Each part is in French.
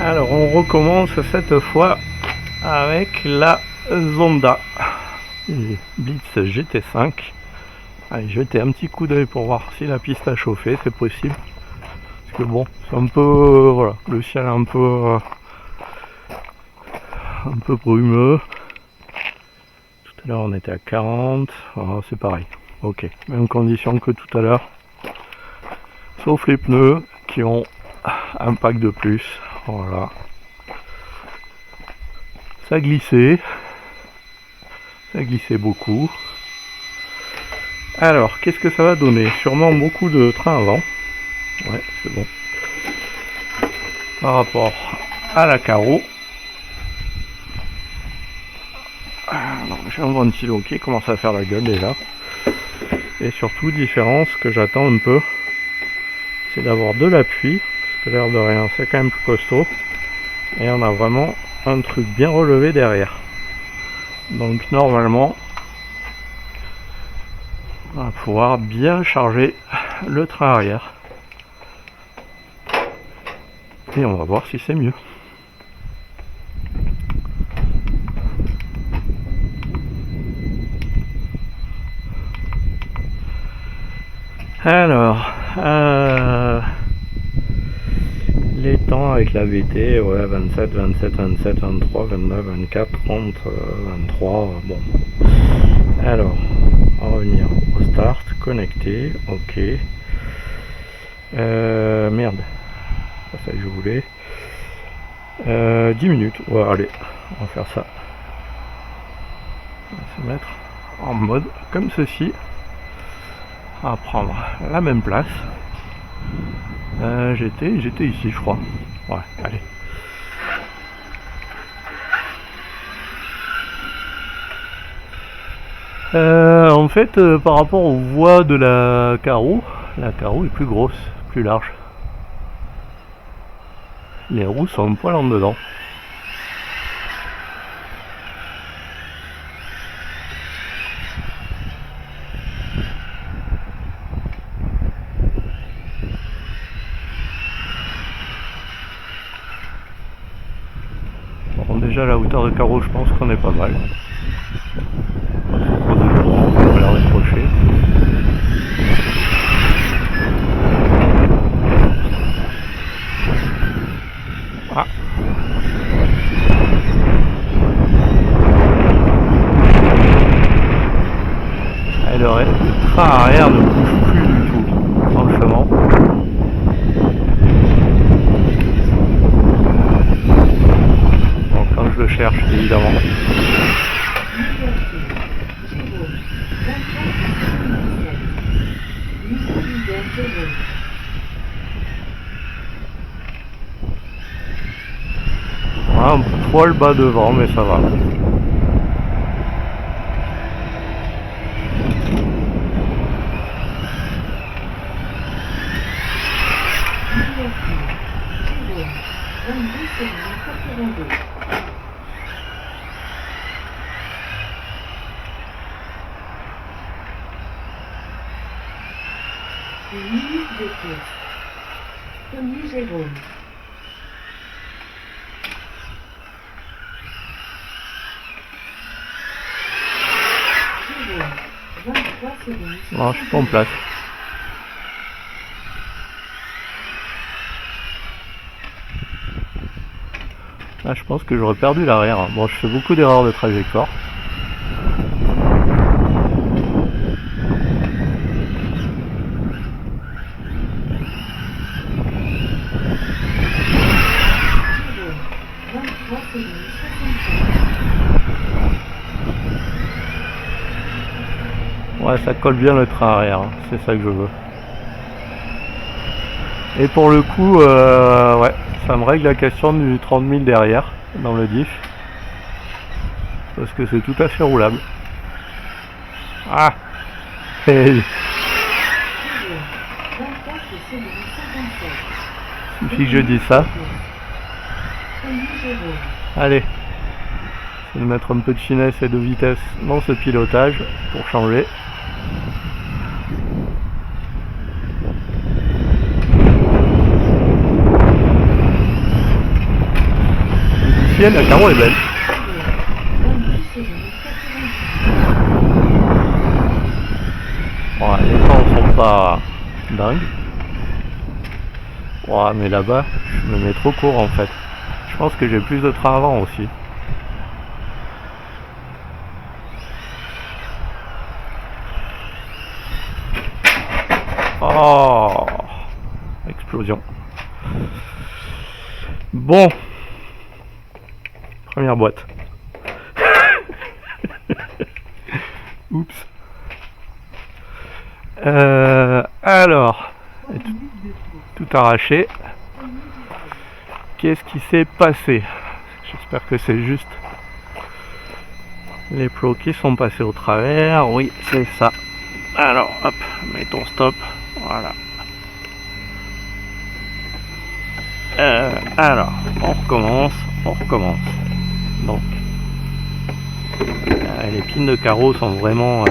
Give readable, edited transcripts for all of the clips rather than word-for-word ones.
Alors on recommence cette fois avec la Zonda Blitz GT5. Allez, jetez un petit coup d'œil pour voir si la piste a chauffé, c'est possible. Parce que bon, c'est un peu voilà, le ciel est un peu brumeux. Tout à l'heure on était à 40, oh, c'est pareil. Ok, même condition que tout à l'heure. Sauf les pneus qui ont un pack de plus. Voilà. Ça glissait beaucoup. Alors, qu'est-ce que ça va donner? Sûrement beaucoup de trains avant. Ouais, c'est bon. Par rapport à la carreau. Alors, j'ai un ventilo qui commence à faire la gueule déjà. Et surtout, différence que j'attends un peu, c'est d'avoir de l'appui. Parce que l'air de rien, c'est quand même plus costaud. Et on a vraiment un truc bien relevé derrière. Donc normalement, on va pouvoir bien charger le train arrière. Et on va voir si c'est mieux. Alors, les temps avec la VT, ouais, 27, 27, 27, 23, 29, 24, 30, 23, bon. Alors, on va revenir au start, connecté, ok. Merde, c'est ça que je voulais. 10 minutes, ouais, allez, on va faire ça. On va se mettre en mode comme ceci. On va prendre la même place. J'étais ici, je crois. Ouais, allez. En fait, par rapport aux voies de la carreau est plus grosse, plus large. Les roues sont un poil en dedans. Bon, déjà la hauteur de carreau, je pense qu'on est pas mal. On va la rapprocher. Ah. Et le train arrière ne bouge plus du tout, franchement. Bon, quand je le cherche, évidemment. Un poil bas devant, mais ça va. Une minute de course. Tony Jérôme. Jérôme, 23 secondes. Non, je suis pas en place. Là, je pense que j'aurais perdu l'arrière. Bon, je fais beaucoup d'erreurs de trajectoire. Ouais, ça colle bien le train arrière, c'est ça que je veux. Et pour le coup, ouais, ça me règle la question du 30 000 derrière, dans le diff. Parce que c'est tout à fait roulable. Ah hey. Il suffit que je dise ça. Allez, c'est de mettre un peu de finesse et de vitesse dans ce pilotage pour changer. chienne, la carreau est belle. 22 secondes 90. Ouais, les temps sont pas dingues. Ouais, mais là-bas, je me mets trop court en fait. Je pense que j'ai plus de train avant aussi. Oh, explosion. Bon, première boîte. Oups. Alors, tout arraché. Qu'est-ce qui s'est passé? J'espère que c'est juste les plots qui sont passés au travers. Oui, c'est ça. Alors, hop, mettons stop. Voilà. Alors, on recommence. Donc, les pines de carreau sont vraiment...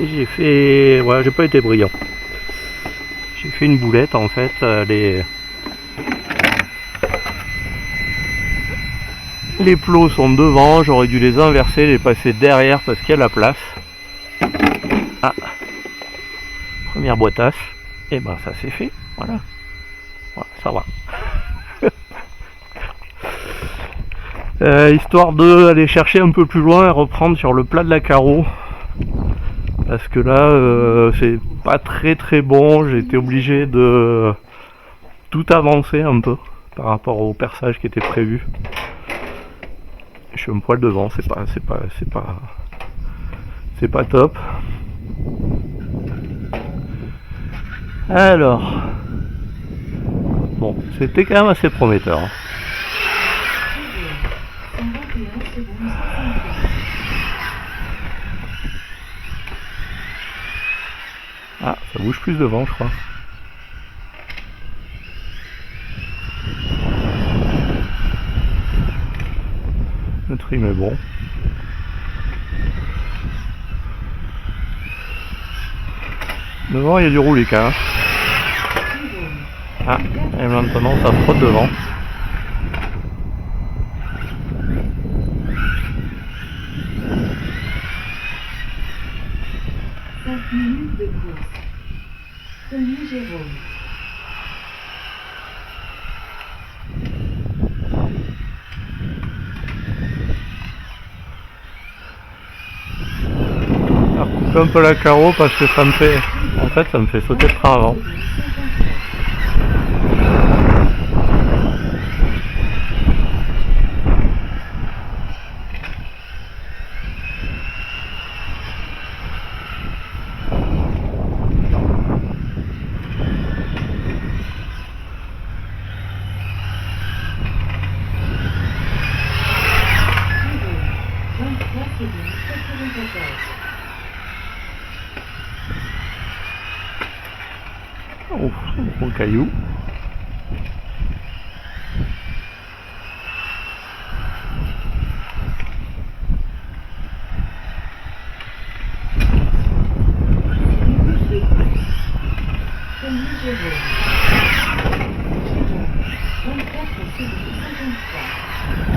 j'ai fait... Voilà, j'ai pas été brillant. J'ai fait une boulette en fait. Les plots sont devant, j'aurais dû les inverser, les passer derrière parce qu'il y a la place. Ah, première boîtasse. Et ben ça c'est fait, voilà. Voilà, ça va. Histoire d'aller chercher un peu plus loin et reprendre sur le plat de la carreau. Parce que là, c'est pas très bon, j'ai été obligé de tout avancer un peu par rapport au perçage qui était prévu. Je suis un poil devant, c'est pas top. Alors, bon, c'était quand même assez prometteur. Hein. Ah, ça bouge plus devant, je crois. Le trim est bon. Devant, il y a du roulica. Ah, et maintenant, ça frotte devant. Minutes de course. Tony Jérôme. Alors, coupe un peu la carreau parce que ça me fait... En fait, ça me fait sauter le train avant. Ouf, gros caillou.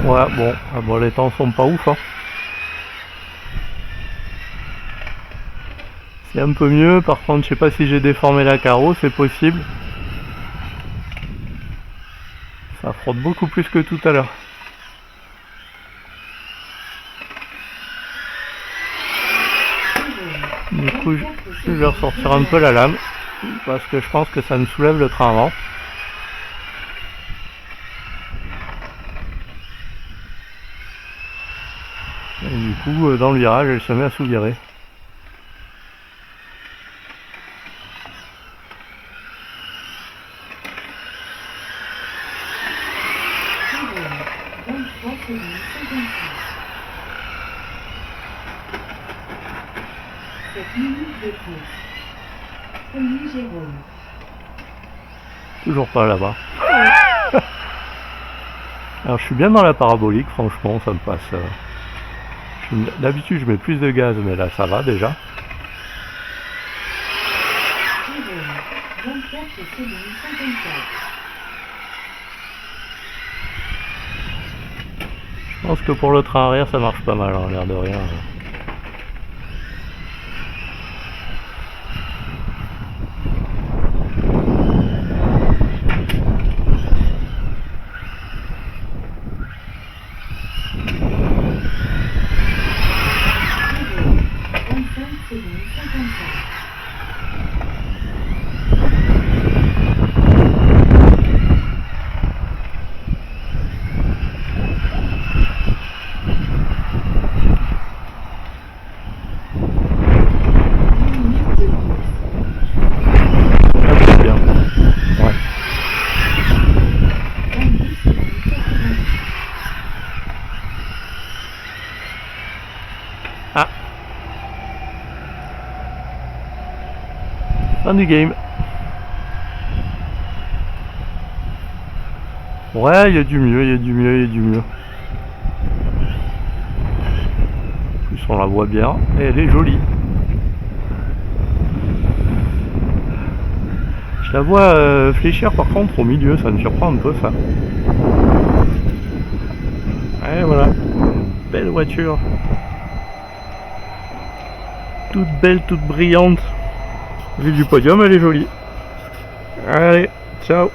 Ouais, bon, les temps sont pas ouf. Hein. C'est un peu mieux, par contre, je sais pas si j'ai déformé la carreau, c'est possible. Ça frotte beaucoup plus que tout à l'heure. Du coup, je vais ressortir un peu la lame, parce que je pense que ça me soulève le train avant. Et du coup, dans le virage, elle se met à sous-virer. Toujours pas là-bas. Alors je suis bien dans la parabolique, franchement, ça me passe. D'habitude je mets plus de gaz, mais là ça va déjà. Je pense que pour le train arrière ça marche pas mal, hein, l'air de rien. Fin du game. Ouais, il y a du mieux, il y a du mieux, il y a du mieux. En plus, on la voit bien et elle est jolie. Je la vois fléchir par contre au milieu, ça me surprend un peu ça. Et voilà, belle voiture. Toute belle, toute brillante. Vue du podium, elle est jolie. Allez, ciao.